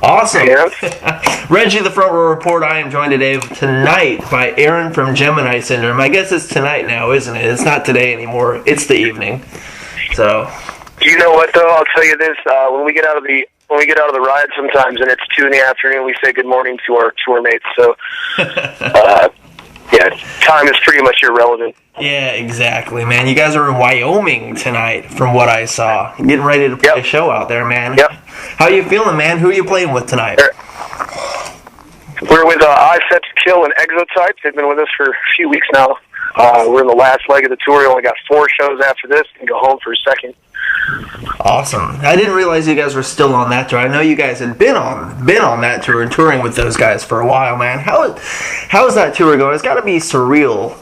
Awesome. Yeah. Reggie, the Front Row Report. I am joined today tonight by Aaron from Gemini Syndrome. I guess it's tonight now, isn't it? It's not today anymore. It's the evening. So. You know what though? I'll tell you this: when we get out of the ride, sometimes, and it's 2 PM, we say good morning to our tour mates. So, yeah, time is pretty much irrelevant. Yeah, exactly, man. You guys are in Wyoming tonight, from what I saw. Getting ready to play a show out there, man. Yep. How you feeling, man? Who are you playing with tonight? We're with I Set to Kill and Exotype. They've been with us for a few weeks now. We're in the last leg of the tour. We only got 4 shows after this and go home for a second. Awesome. I didn't realize you guys were still on that tour. I know you guys had been on that tour and touring with those guys for a while, man. How is that tour going? It's got to be surreal.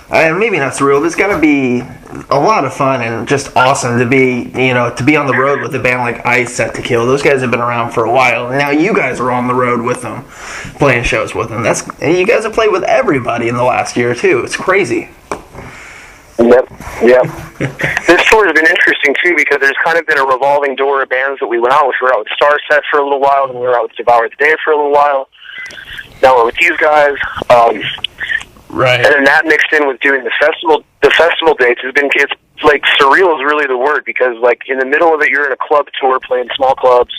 Maybe not surreal, but it's got to be a lot of fun and just awesome to be on the road with a band like I Set to Kill. Those guys have been around for a while, and now you guys are on the road with them, playing shows with them. You guys have played with everybody in the last year too. It's crazy. Yep. This tour has been interesting, too, because there's kind of been a revolving door of bands that we went out with. We were out with Starset for a little while, and we were out with Devour the Day for a little while. Now we're with these guys. Right. And then that mixed in with doing the festival dates has been, it's like, surreal is really the word, because, like, in the middle of it, you're in a club tour playing small clubs,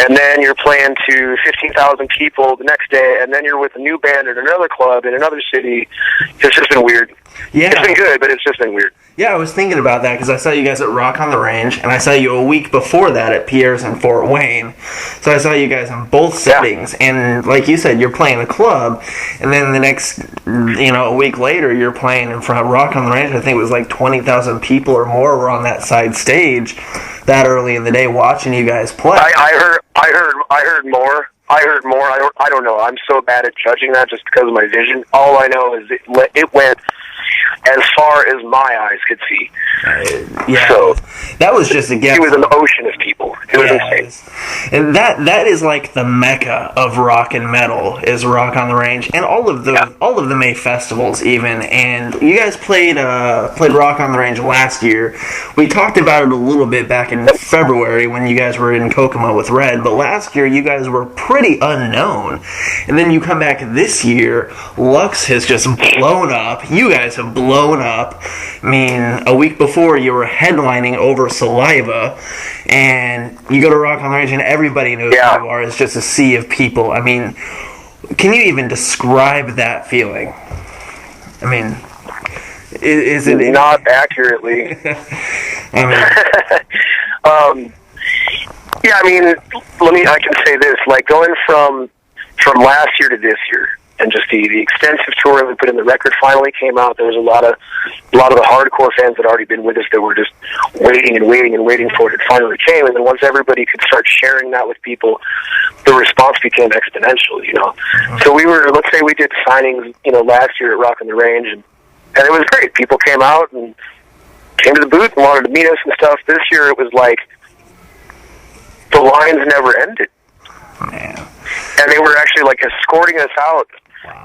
and then you're playing to 15,000 people the next day, and then you're with a new band at another club in another city. It's just been weird. Yeah. It's been good, but it's just been weird. Yeah, I was thinking about that because I saw you guys at Rock on the Range, and I saw you a week before that at Pierre's in Fort Wayne. So I saw you guys in both settings, and like you said, you're playing a club, and then the next, a week later, you're playing in front of Rock on the Range. I think it was like 20,000 people or more were on that side stage that early in the day watching you guys play. I heard more. I don't know. I'm so bad at judging that just because of my vision. All I know is it went as far as my eyes could see. Yeah, so that was just a guess. It was an ocean of people. It was insane. And that is like the mecca of rock and metal is Rock on the Range, and all of the May festivals even. And you guys played Rock on the Range last year. We talked about it a little bit back in February when you guys were in Kokomo with Red, but last year you guys were pretty unknown. And then you come back this year, Lux has just blown up. You guys have blown up. I mean, a week before you were headlining over Saliva, and you go to Rock on the Range and everybody knows who you are. It's just a sea of people. I mean, can you even describe that feeling? I mean, is it not accurately? I mean, I can say this, like going from last year to this year, and just the extensive tour we put in. The record finally came out. There was a lot of the hardcore fans that had already been with us that were just waiting for it. It finally came, and then once everybody could start sharing that with people, the response became exponential. So let's say we did signings, last year at Rock on the Range, and it was great. People came out and came to the booth and wanted to meet us and stuff. This year it was like the lines never ended. Man. And they were actually like escorting us out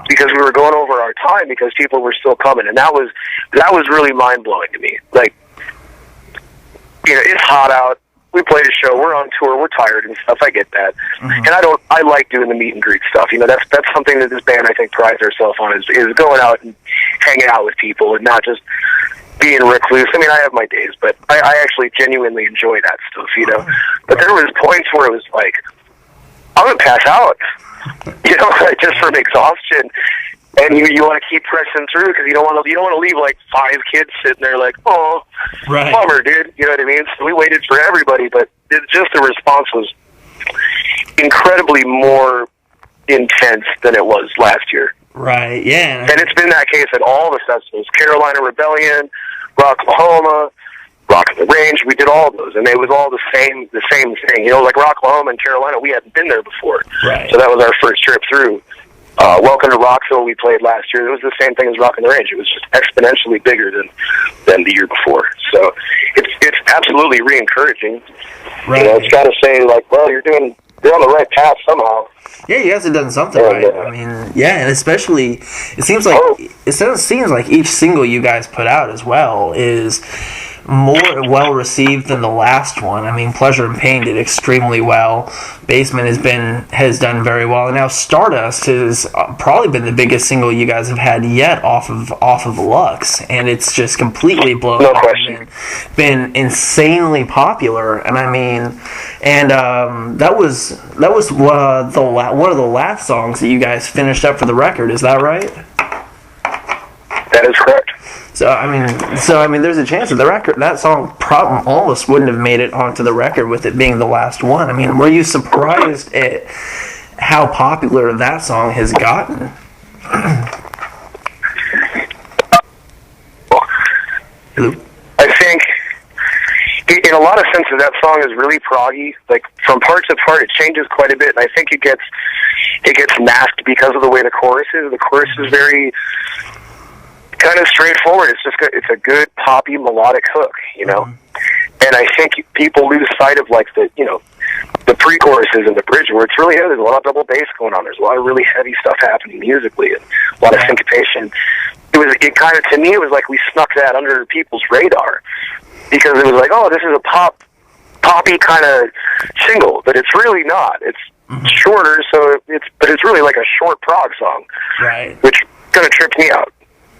because we were going over our time because people were still coming, and that was really mind blowing to me. Like, it's hot out. We played a show. We're on tour. We're tired and stuff. I get that, and I like doing the meet and greet stuff. That's something that this band I think prides ourselves on is going out and hanging out with people and not just being recluse. I mean, I have my days, but I actually genuinely enjoy that stuff. But there was points where it was like, I'm gonna pass out, just from exhaustion, and you want to keep pressing through because you don't want to leave like 5 kids sitting there like, oh, right. Bummer, dude. You know what I mean? So we waited for everybody, but the response was incredibly more intense than it was last year. Right. Yeah. And it's been that case at all the festivals: Carolina Rebellion, Rocklahoma, Rock on the Range. We did all of those, and it was all the same thing. Like Rocklahoma and Carolina, we hadn't been there before, right? So that was our first trip through. Welcome to Rockville, we played last year. It was the same thing as Rock on the Range. It was just exponentially bigger than the year before. So it's absolutely re-encouraging. Right. It's got to say, like, well, you're on the right path somehow. Yeah, you guys have done something right. I mean, yeah, and especially it seems like each single you guys put out as well is more well received than the last one. I mean, Pleasure and Pain did extremely well. Basement has done very well, and now Stardust has probably been the biggest single you guys have had yet off of Lux, and it's just completely blown No up. question. Been insanely popular, and I mean, and that was one of the last songs that you guys finished up for the record. Is that right? That is correct. So I mean, there's a chance that that song almost wouldn't have made it onto the record with it being the last one. I mean, were you surprised at how popular that song has gotten? Hello? I think, in a lot of senses, that song is really proggy. Like, from part to part, it changes quite a bit, and I think it gets masked because of the way the chorus is. The chorus is very kind of straightforward. It's a good poppy melodic hook, you know. And I think people lose sight of like the pre-choruses and the bridge where it's really heavy. There's a lot of double bass going on. There's a lot of really heavy stuff happening musically, and a lot of syncopation. It kind of, to me, it was like we snuck that under people's radar because it was like, oh, this is a poppy kind of single, but it's really not. It's shorter, but it's really like a short prog song, Right. which kind of tripped me out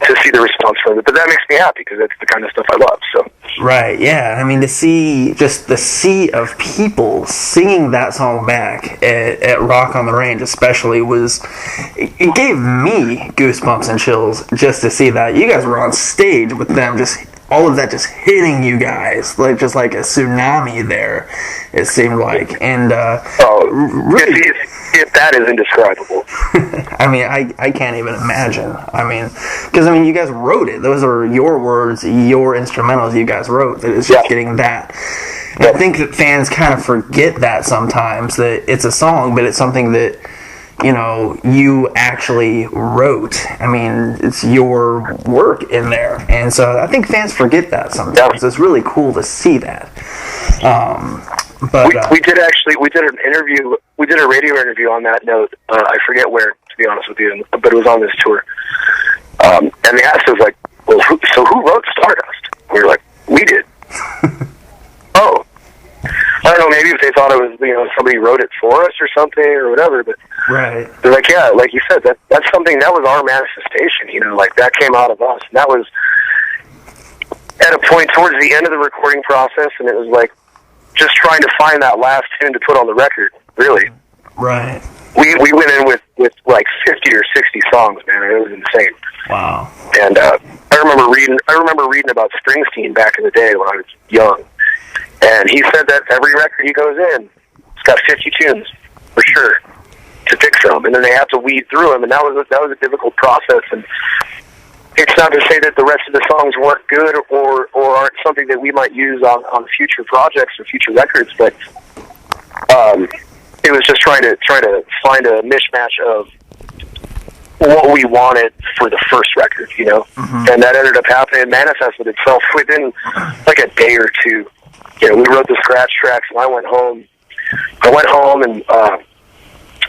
to see the response from it. But that makes me happy because that's the kind of stuff I love. So. Right, yeah. I mean, to see just the sea of people singing that song back at Rock on the Range especially it gave me goosebumps and chills just to see that. You guys were on stage with them, just all of that just hitting you guys, just like a tsunami there, it seemed like. And really, if that is indescribable. I mean, I can't even imagine. I mean, because you guys wrote it. Those are your words, your instrumentals you guys wrote. That it's just getting that. And I think that fans kind of forget that sometimes, that it's a song, but it's something that you actually wrote. I mean, it's your work in there, and so I think fans forget that sometimes. It's really cool to see that. But we did an interview. We did a radio interview on that note. I forget where, to be honest with you, but it was on this tour. And they asked us like, "Well, who wrote Stardust?" We were like, "We did." Oh, I don't know. Maybe if they thought it was somebody wrote it for us or something or whatever. But right, they're like, yeah, like you said, that's something that was our manifestation. Like that came out of us, and that was at a point towards the end of the recording process, and it was like just trying to find that last tune to put on the record, really. Right. We went in with like 50 or 60 songs, man. It was insane. Wow. And I remember reading about Springsteen back in the day when I was young, and he said that every record he goes in, it's got 50 tunes for sure to pick from, and then they have to weed through them, and that was a difficult process. And it's not to say that the rest of the songs weren't good or aren't something that we might use on future projects or future records, but it was just trying to find a mishmash of what we wanted for the first record, and that ended up happening and manifested itself within like a day or two. We wrote the scratch tracks, and I went home and I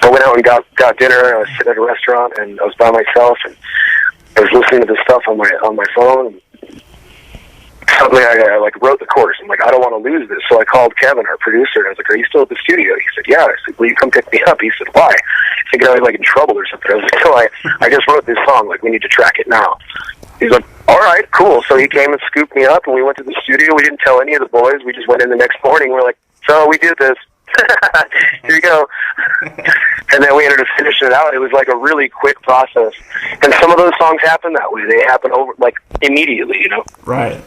went out and got dinner. I was sitting at a restaurant, and I was by myself, and I was listening to this stuff on my phone. And suddenly, I like wrote the chorus. I'm like, I don't want to lose this. So I called Kevin, our producer, and I was like, "Are you still at the studio?" He said, "Yeah." I said, "Will you come pick me up?" He said, "Why?" Thinking I was like in trouble or something. I was like, "No, I just wrote this song. Like, we need to track it now." He's like, "All right, cool." So he came and scooped me up, and we went to the studio. We didn't tell any of the boys. We just went in the next morning. We're like, "So we did this. Here you go." And then we ended up finishing it out. It was like a really quick process. And some of those songs happen that way. They happen over like immediately, Right.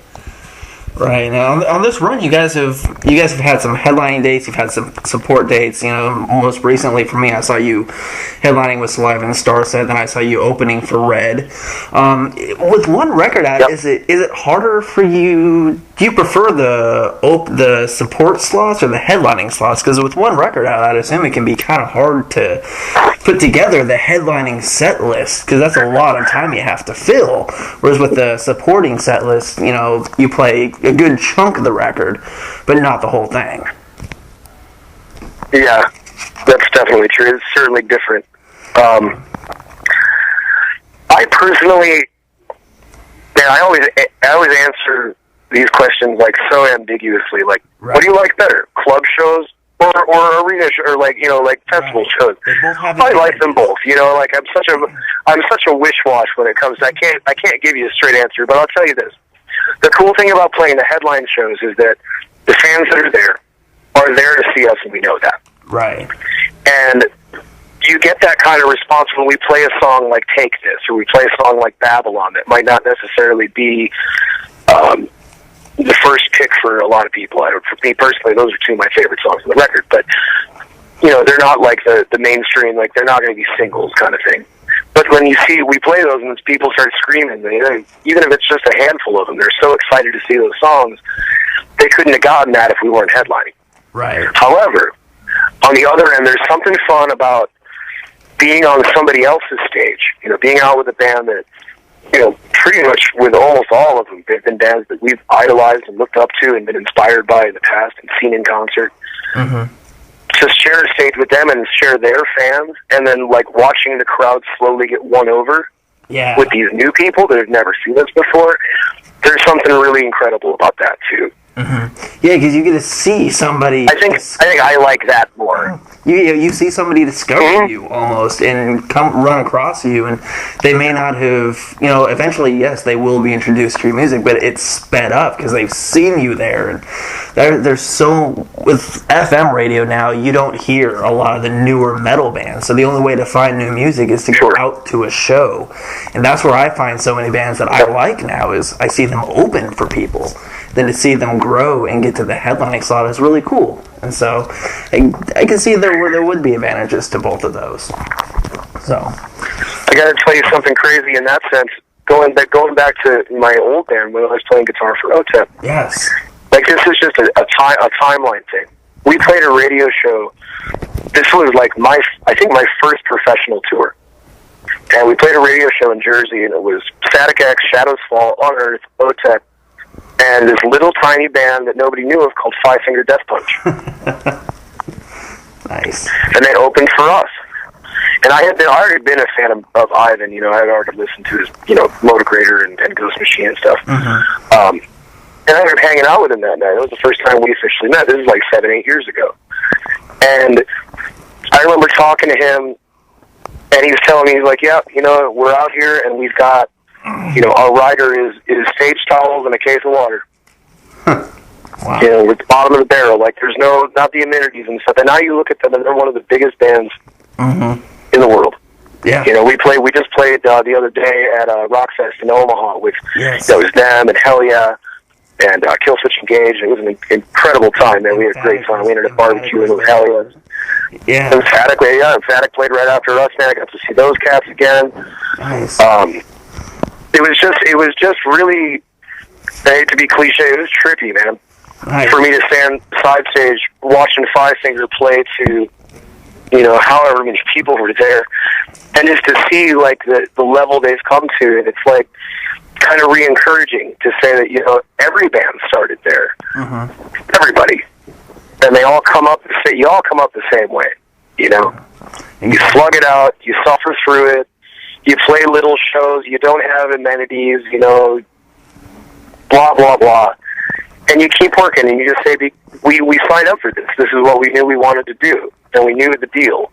Right. Now, on this run, you guys have had some headlining dates. You've had some support dates. Most recently for me, I saw you headlining with Saliva and Starset. Then I saw you opening for Red. With one record out, is it harder for you? Do you prefer the support slots or the headlining slots? Because with one record out, I'd assume it can be kind of hard to put together the headlining set list, because that's a lot of time you have to fill. Whereas with the supporting set list, you play a good chunk of the record, but not the whole thing. Yeah, that's definitely true. It's certainly different. I personally, man, I always answer these questions like so ambiguously. Like, Right. what do you like better, club shows or arena or like like festival shows? They both have I like them both. Like I'm such a wish-wash when it comes to, I can't give you a straight answer, but I'll tell you this. The cool thing about playing the headline shows is that the fans that are there to see us, and we know that. Right. And you get that kind of response when we play a song like Take This, or we play a song like Babylon that might not necessarily be the first pick for a lot of people. For me personally, those are two of my favorite songs on the record, but they're not like the mainstream, like they're not going to be singles kind of thing. But when we play those and people start screaming, even if it's just a handful of them, they're so excited to see those songs, they couldn't have gotten that if we weren't headlining. Right. However, on the other end, there's something fun about being on somebody else's stage, being out with a band that, pretty much with almost all of them, they've been bands that we've idolized and looked up to and been inspired by in the past and seen in concert. Mm-hmm. To share a stage with them and share their fans, and then like watching the crowd slowly get won over with these new people that have never seen us before, there's something really incredible about that too. Mm-hmm. Yeah, because you get to see somebody. I think I like that more. You see somebody discover you almost and come run across you, and they may not have. Eventually, yes, they will be introduced to your music, but it's sped up because they've seen you there. And there's so with FM radio now, you don't hear a lot of the newer metal bands. So the only way to find new music is to go out to a show, and that's where I find so many bands that I like now. Is I see them open for people. Then to see them grow and get to the headlining slot is really cool. And so I can see there would be advantages to both of those. So I got to tell you something crazy in that sense. Going back to my old band when I was playing guitar for Otep. Yes. Like this is just a timeline thing. We played a radio show. This was like my first professional tour. And we played a radio show in Jersey, and it was Static X, Shadows Fall, On Earth, Otep, and this little tiny band that nobody knew of called Five Finger Death Punch. Nice. And they opened for us. And I had already been a fan of Ivan. I had already listened to his, Motogrator and Ghost Machine and stuff. Mm-hmm. And I ended up hanging out with him that night. It was the first time we officially met. This is like 7-8 years ago. And I remember talking to him, and he was telling me, he's like, yeah, we're out here, and we've got, our rider is stage towels and a case of water. Wow. We're at the bottom of the barrel. Like, there's not the amenities and stuff. And now you look at them, and they're one of the biggest bands in the world. Yeah. We just played the other day at Rockfest in Omaha with, it was them and Hell Yeah and Killswitch Engage. It was an incredible time, man. We had a great time. We ended up barbecuing with Hell Yeah. Yeah. Emphatic played right after us, man. I got to see those cats again. Nice. It was just really, I hate to be cliche, it was trippy, man. Nice. For me to stand side stage watching Five Finger play to, however many people were there, and just to see like the level they've come to, and it's like kind of re-encouraging to say that every band started there, everybody, and they all come up. You all come up the same way, You slug it out, you suffer through it, you play little shows, you don't have amenities, blah blah blah. And you keep working, and you just say, we signed up for this. This is what we knew we wanted to do, and we knew the deal.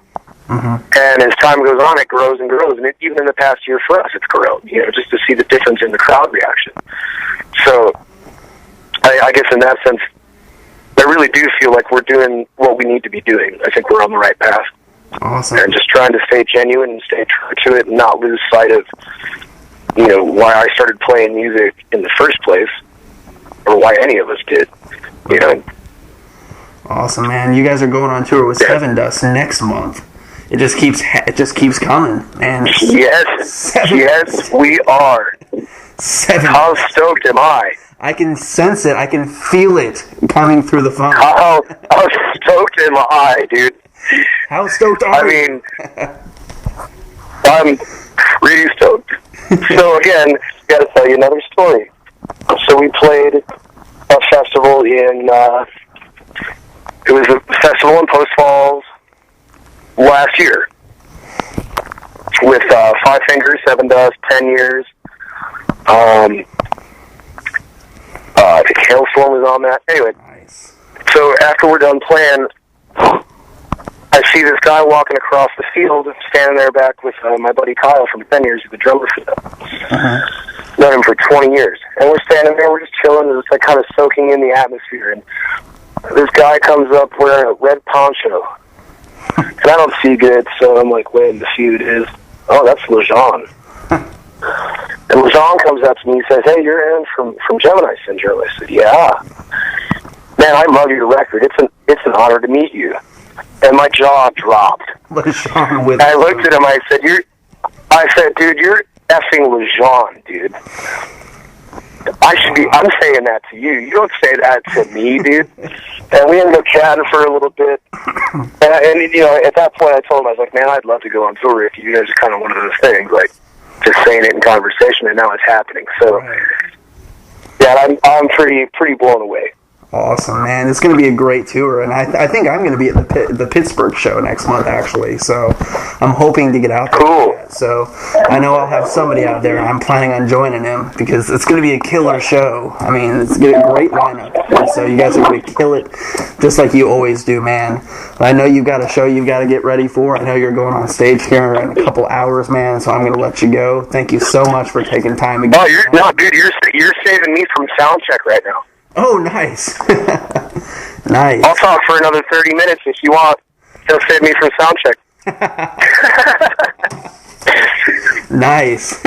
And as time goes on, it grows and grows. And even in the past year for us, it's grown, just to see the difference in the crowd reaction. So I guess in that sense, I really do feel like we're doing what we need to be doing. I think we're on the right path. Awesome. And just trying to stay genuine and stay true to it and not lose sight of, why I started playing music in the first place. Or why any of us did, Awesome, man! You guys are going on tour with Sevendust next month. It just keeps coming, man. Yes, we are. How stoked am I? I can sense it. I can feel it coming through the phone. How stoked am I, dude? How stoked are you? I'm really stoked. So again, got to tell you another story. So we played a festival in, it was a festival in Post Falls last year with Five Fingers, Sevendust, 10 Years. I think Hailstorm was on that. Anyway, Nice. so after we're done playing, I see this guy walking across the field, standing there back with my buddy Kyle from 10 years, who's the drummer for them. Known him for 20 years. And we're standing there, we're just chilling, just like kind of soaking in the atmosphere. And this guy comes up wearing a red poncho. And I don't see good, so I'm like waiting to see who it is. Oh, that's Lajon. And Lajon comes up to me and says, "Hey, you're Aaron from Gemini Syndrome." I said, "Yeah. Man, I love your record. It's an honor to meet you." And my jaw dropped. Lajon Witherspoon. I looked at him, I said, "Dude, you're effing Lajon, dude. I'm saying that to you. You don't say that to me, dude." And we ended up chatting for a little bit. And you know, at that point I told him, I was like, "Man, I'd love to go on tour with you." It's kind of one of those things, like, just saying it in conversation, and now it's happening. So, yeah, I'm pretty blown away. Awesome, man. It's going to be a great tour, and I think I'm going to be at the Pittsburgh show next month, actually, so I'm hoping to get out there. Cool. So I know I'll have somebody out there, and I'm planning on joining him, because it's going to be a killer show. I mean, it's going to be a great lineup, and so you guys are going to kill it, just like you always do, man. But I know you've got a show you've got to get ready for. I know you're going on stage here in a couple hours, man, so I'm going to let you go. Thank you so much for taking time to get dude, you're saving me from sound check right now. Oh, nice. Nice. I'll talk for another 30 minutes if you want. It'll save me from sound check. Nice.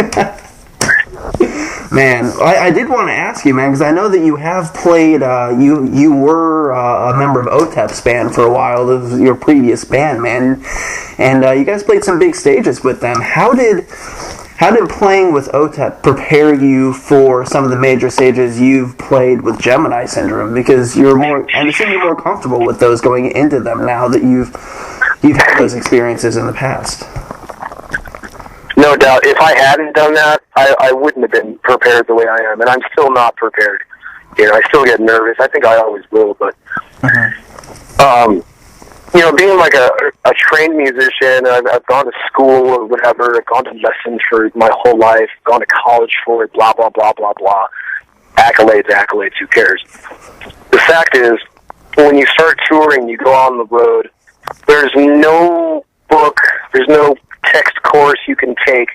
Man, I did want to ask you, man, because I know that you have played, you were a member of Otep's band for a while. This was your previous band, man. And you guys played some big stages with them. How did playing with Otep prepare you for some of the major stages you've played with Gemini Syndrome? Because I'm assuming you're more comfortable with those going into them now that you've had those experiences in the past. No doubt. If I hadn't done that, I wouldn't have been prepared the way I am, and I'm still not prepared. You know, I still get nervous. I think I always will, but you know, being like a trained musician, I've gone to school or whatever, I've gone to lessons for my whole life, gone to college for it, blah, blah, blah, blah, blah. Accolades, who cares? The fact is, when you start touring, you go on the road, there's no book, there's no text course you can take.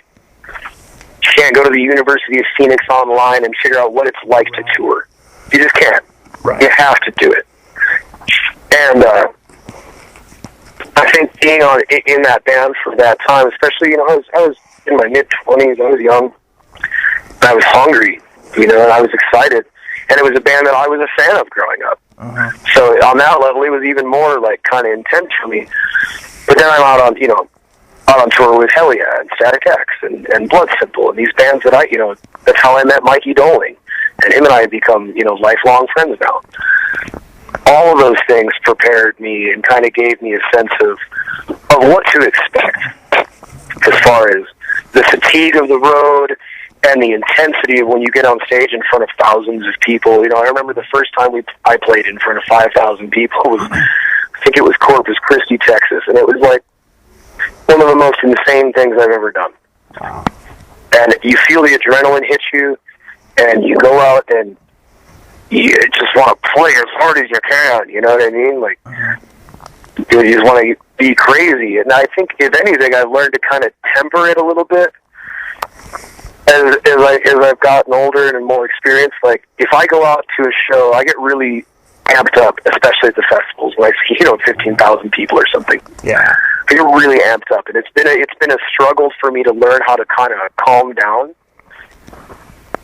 You can't go to the University of Phoenix online and figure out what it's like to tour. You just can't. Right. You have to do it. And I think being in that band for that time, especially, you know, I was in my mid-20s, I was young, and I was hungry, you know, and I was excited. And it was a band that I was a fan of growing up. So on that level, it was even more, like, kind of intense for me. But then I'm out on tour with Hell Yeah and Static X and Blood Simple and these bands that that's how I met Mikey Doling. And him and I have become, you know, lifelong friends now. All of those things prepared me and kind of gave me a sense of what to expect as far as the fatigue of the road and the intensity of when you get on stage in front of thousands of people. You know, I remember the first time I played in front of 5,000 people I think it was Corpus Christi, Texas, and it was like one of the most insane things I've ever done. Wow. And you feel the adrenaline hit you, and you go out and you just want to play as hard as you can, you know what I mean? Like, you just want to be crazy. And I think, if anything, I've learned to kind of temper it a little bit as I've gotten older and more experienced. Like, if I go out to a show, I get really amped up, especially at the festivals when I see, you know, 15,000 people or something. Yeah. I get really amped up, and it's been a struggle for me to learn how to kind of calm down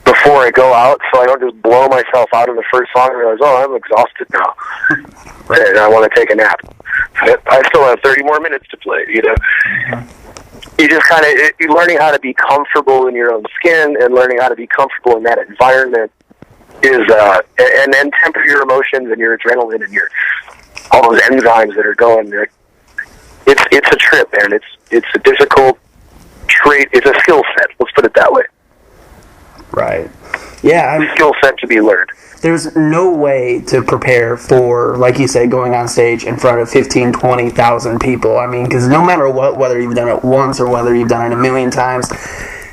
before I go out, so I don't just blow myself out in the first song and realize, oh, I'm exhausted now, and I want to take a nap. I still have 30 more minutes to play, you know. You just kind of, you're learning how to be comfortable in your own skin and learning how to be comfortable in that environment is, and then temper your emotions and your adrenaline and all those enzymes that are going there. It's a trip, man. It's a difficult trait. It's a skill set. Let's put it that way. Right. Yeah. A skill set to be learned. There's no way to prepare for, like you said, going on stage in front of 15, 20,000 people. I mean, because no matter what, whether you've done it once or whether you've done it a million times,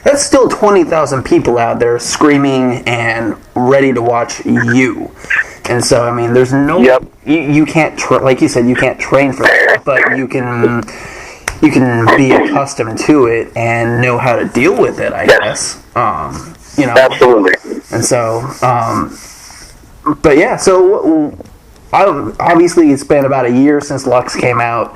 that's still 20,000 people out there screaming and ready to watch you. And so, I mean, there's no... Yep. You can't, like you said, you can't train for that, but you can be accustomed to it and know how to deal with it, I guess. You know. Absolutely. And so, but yeah, so obviously it's been about a year since Lux came out.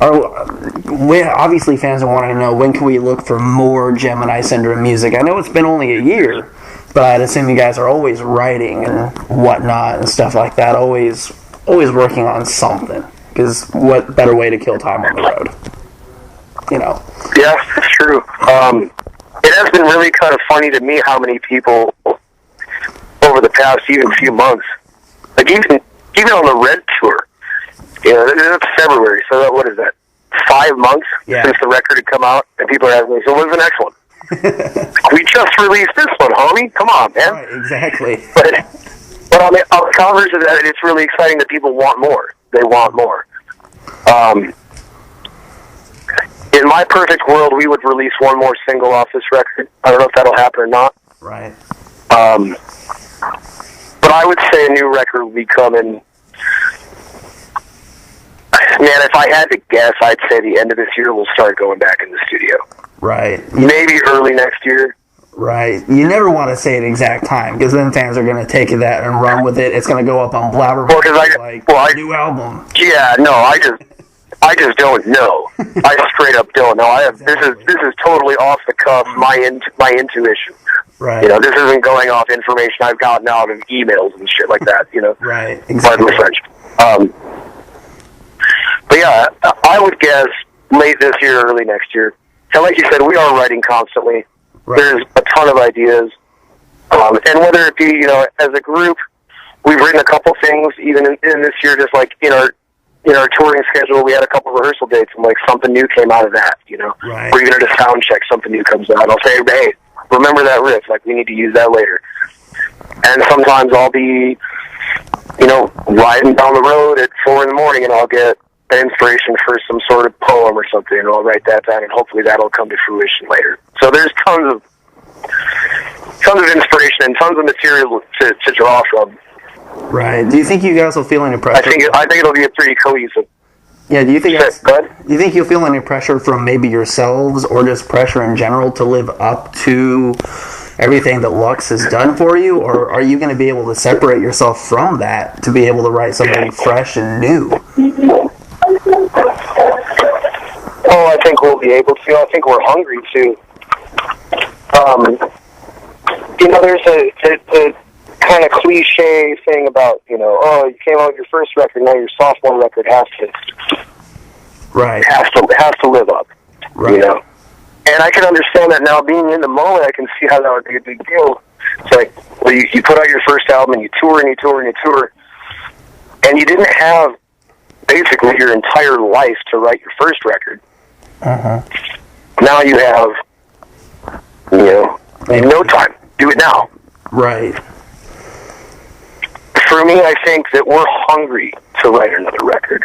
Obviously fans are wanting to know, when can we look for more Gemini Syndrome music? I know it's been only a year, but I'd assume you guys are always writing and whatnot and stuff like that, always working on something, because what better way to kill time on the road, you know? Yeah, it's true. It has been really kind of funny to me how many people over the past even few months, like even on the Red tour, you know, it's February, so what is that, 5 months since the record had come out, and people are asking me, so when's the next one? We just released this one, homie. Come on, man. Right, exactly. But on the converse of that, it's really exciting that people want more. They want more. In my perfect world, we would release one more single off this record. I don't know if that'll happen or not. Right. But I would say a new record will be coming. Man, if I had to guess, I'd say the end of this year we'll start going back in the studio. Right. Maybe early next year. Right. You never want to say an exact time, because then fans are going to take that and run with it. It's going to go up on Blabbermouth new album. Yeah, no, I just don't know. I straight up don't know. This is totally off the cuff, my intuition. Right. You know, this isn't going off information I've gotten out of emails and shit like that, you know. Right, exactly. exactly. Pardon the French. But yeah, I would guess late this year, early next year. And like you said, we are writing constantly. Right. There's a ton of ideas. And whether it be, you know, as a group, we've written a couple things, even in this year, just like in our touring schedule, we had a couple rehearsal dates, and like something new came out of that, you know. Right. We're going to sound check, something new comes out. I'll say, hey, remember that riff, like we need to use that later. And sometimes I'll be, you know, riding down the road at 4 in the morning, and I'll get an inspiration for some sort of poem or something, and I'll write that down, and hopefully that'll come to fruition later. So there's tons of inspiration and tons of material to draw from. Right. Do you think you guys will feel any pressure? I think it'll be a pretty cohesive. Yeah. Do you think you'll feel any pressure from maybe yourselves, or just pressure in general, to live up to everything that Lux has done for you, or are you going to be able to separate yourself from that to be able to write something fresh and new? Oh, I think we'll be able to. I think we're hungry to. You know, there's a kind of cliche thing about, you know, oh, you came out with your first record, now your sophomore record has to live up. Right. You know, and I can understand that now. Being in the moment, I can see how that would be a big deal. It's like, well, you put out your first album, and you tour and you tour and you tour, and you didn't have basically your entire life to write your first record. Now you have, you know, no time. Do it now. Right. For me, I think that we're hungry to write another record.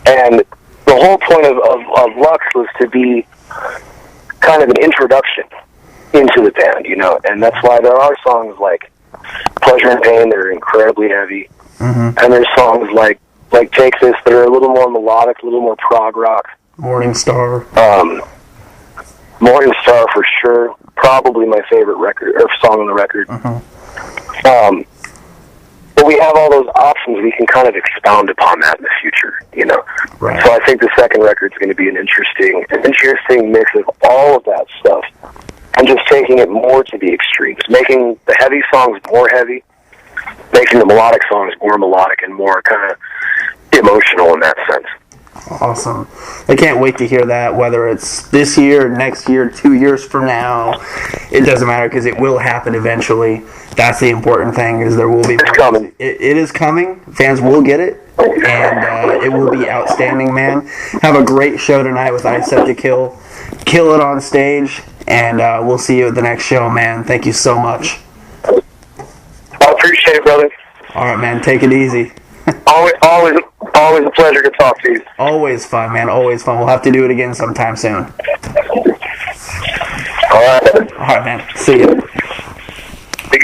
And the whole point of Lux was to be kind of an introduction into the band, you know, and that's why there are songs like Pleasure and Pain that are incredibly heavy, and there's songs like Take This that are a little more melodic, a little more prog rock. Morning Star. Morning Star for sure. Probably my favorite record or song on the record. But we have all those options. We can kind of expound upon that in the future, you know. Right. So I think the second record is going to be an interesting mix of all of that stuff, and just taking it more to the extremes, making the heavy songs more heavy, making the melodic songs more melodic and more kind of emotional in that sense. Awesome. I can't wait to hear that, whether it's this year, next year, 2 years from now. It doesn't matter, because it will happen eventually. That's the important thing, is there will be... It's coming. It is coming. Fans will get it, and it will be outstanding, man. Have a great show tonight with Otep to Kill. Kill it on stage, and we'll see you at the next show, man. Thank you so much. I appreciate it, brother. All right, man. Take it easy. Always a pleasure to talk to you. Always fun, man. Always fun. We'll have to do it again sometime soon. All right. All right, man. See you.